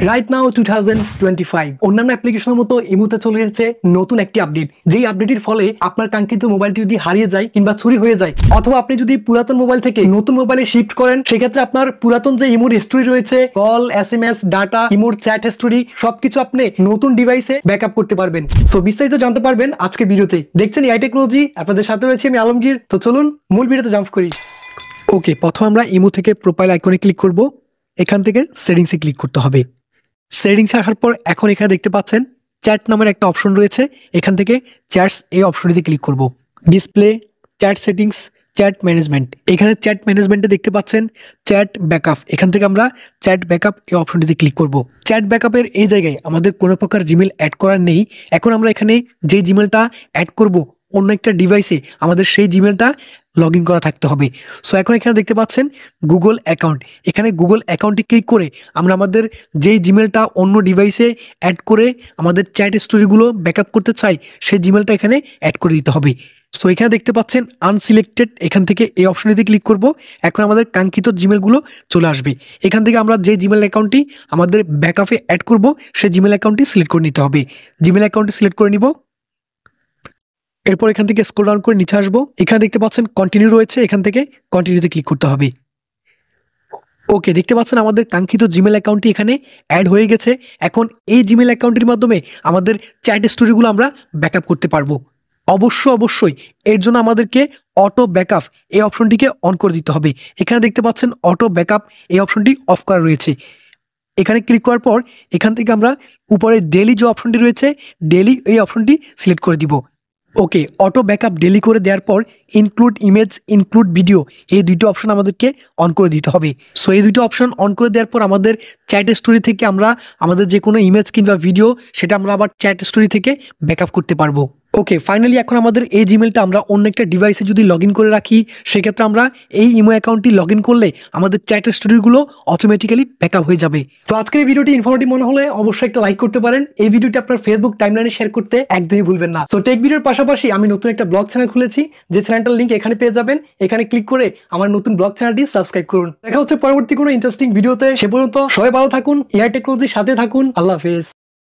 Right now 2025 অন্যান্য অ্যাপ্লিকেশনের মতো ইমোতে চলে এসেছে নতুন একটি আপডেট, যেই আপডেটের ফলে আপনার কাঙ্ক্ষিত মোবাইলটি যদি হারিয়ে যায় কিংবা চুরি হয়ে যায়, অথবা আপনি যদি পুরাতন মোবাইল থেকে নতুন মোবাইলে শিফট করেন, সেক্ষেত্রে আপনার পুরাতন যে ইমোর হিস্টরি রয়েছে, কল, SMS, ডাটা, ইমোর চ্যাট হিস্টরি সবকিছু আপনি নতুন ডিভাইসে ব্যাকআপ করতে পারবেন। সো বিস্তারিত জানতে পারবেন আজকে ভিডিওতে। দেখছেন এআই টেকনোলজি, আপনাদের সাথে রয়েছে আমি আলমগীর। তো চলুন মূল ভিডিওতে জাম্প করি। ওকে, প্রথমে আমরা ইমো থেকে প্রোফাইল আইকনে ক্লিক করব। এখান থেকে সেটিংসে ক্লিক করতে হবে। সেটিংসে আসার পর এখন এখানে দেখতে পাচ্ছেন চ্যাট নামের একটা অপশন রয়েছে। এখান থেকে চ্যাটস এই অপশনটিতে ক্লিক করব। Display, chat settings, chat management. এখানে চ্যাট ম্যানেজমেন্টে দেখতে পাচ্ছেন চ্যাট ব্যাকআপ। এখান থেকে আমরা চ্যাট ব্যাকআপ এই অপশনটিতে ক্লিক করব। চ্যাট ব্যাকআপের এই জায়গায় আমাদের কোনো প্রকার জিমেল অ্যাড করার নেই। এখন আমরা এখানে যে জিমেলটা অ্যাড করব অন্য একটা ডিভাইসে, আমাদের সেই জিমেলটা লগ ইন করা থাকতে হবে। সো এখন এখানে দেখতে পাচ্ছেন গুগল অ্যাকাউন্ট। এখানে গুগল অ্যাকাউন্টে ক্লিক করে আমরা আমাদের যেই জিমেলটা অন্য ডিভাইসে অ্যাড করে আমাদের চ্যাট স্টোরিগুলো ব্যাকআপ করতে চাই, সেই জিমেলটা এখানে অ্যাড করে দিতে হবে। সো এখানে দেখতে পাচ্ছেন আনসিলেক্টেড, এখান থেকে এই অপশনটিতে ক্লিক করব। এখন আমাদের কাঙ্ক্ষিত জিমেলগুলো চলে আসবে। এখান থেকে আমরা যে জিমেল অ্যাকাউন্টটি আমাদের ব্যাকআপে অ্যাড করব, সেই জিমেল অ্যাকাউন্টটি সিলেক্ট করে নিতে হবে। জিমেল অ্যাকাউন্টটি সিলেক্ট করে নিব। এরপর এখান থেকে স্ক্রল ডাউন করে নিচে আসবো। এখানে দেখতে পাচ্ছেন কন্টিনিউ রয়েছে, এখান থেকে কন্টিনিউতে ক্লিক করতে হবে। ওকে, দেখতে পাচ্ছেন আমাদের কাঙ্ক্ষিত জিমেল অ্যাকাউন্টটি এখানে অ্যাড হয়ে গেছে। এখন এই জিমেল অ্যাকাউন্টের মাধ্যমে আমাদের চ্যাট স্টোরিগুলো আমরা ব্যাকআপ করতে পারবো। অবশ্যই এর জন্য আমাদেরকে অটো ব্যাকআপ এই অপশনটিকে অন করে দিতে হবে। এখানে দেখতে পাচ্ছেন অটো ব্যাকআপ এই অপশনটি অফ করা রয়েছে। এখানে ক্লিক করার পর এখান থেকে আমরা উপরে ডেলি যে অপশনটি রয়েছে, ডেলি এই অপশনটি সিলেক্ট করে দিব। ওকে, অটো ব্যাকআপ ডেলি করে দেওয়ার পর ইনক্লুড ইমেজ, ইনক্লুড ভিডিও, এই দুটো অপশন আমাদেরকে অন করে দিতে হবে। সো এই দুটো অপশন অন করে দেওয়ার পর আমাদের চ্যাট স্টোরি থেকে আমরা আমাদের যে কোনো ইমেজ কিংবা ভিডিও, সেটা আমরা আবার চ্যাট স্টোরি থেকে ব্যাকআপ করতে পারবো। ওকে, ফাইনালি এখন আমাদের এই জিমেলটা আমরা অন্য একটা ডিভাইসে যদি লগ ইন করে রাখি, সেক্ষেত্রে আমরা এই ইমো অ্যাকাউন্টটি লগ ইন করলে আমাদের চ্যাট স্টোরিগুলো অটোমেটিক্যালি ব্যাকআপ হয়ে যাবে। তো আজকের এই ভিডিওটি ইনফরমেটিভ মনে হলে অবশ্যই একটা লাইক করতে পারেন। এই ভিডিওটি আপনার ফেসবুক টাইমলাইনে শেয়ার করতে একদমই ভুলবেন না। তো টেক ভিডিওর পাশাপাশি আমি নতুন একটা ব্লগ চ্যানেল খুলেছি, যে চ্যানেলটার লিঙ্ক এখানে পেয়ে যাবেন। এখানে ক্লিক করে আমার নতুন ব্লগ চ্যানেলটি সাবস্ক্রাইব করুন। দেখা হচ্ছে পরবর্তী কোনো ইন্টারেস্টিং ভিডিওতে। সে পর্যন্ত সবাই ভালো থাকুন, এআই টেকনোলজির সাথে থাকুন। আল্লাহ হাফেজ।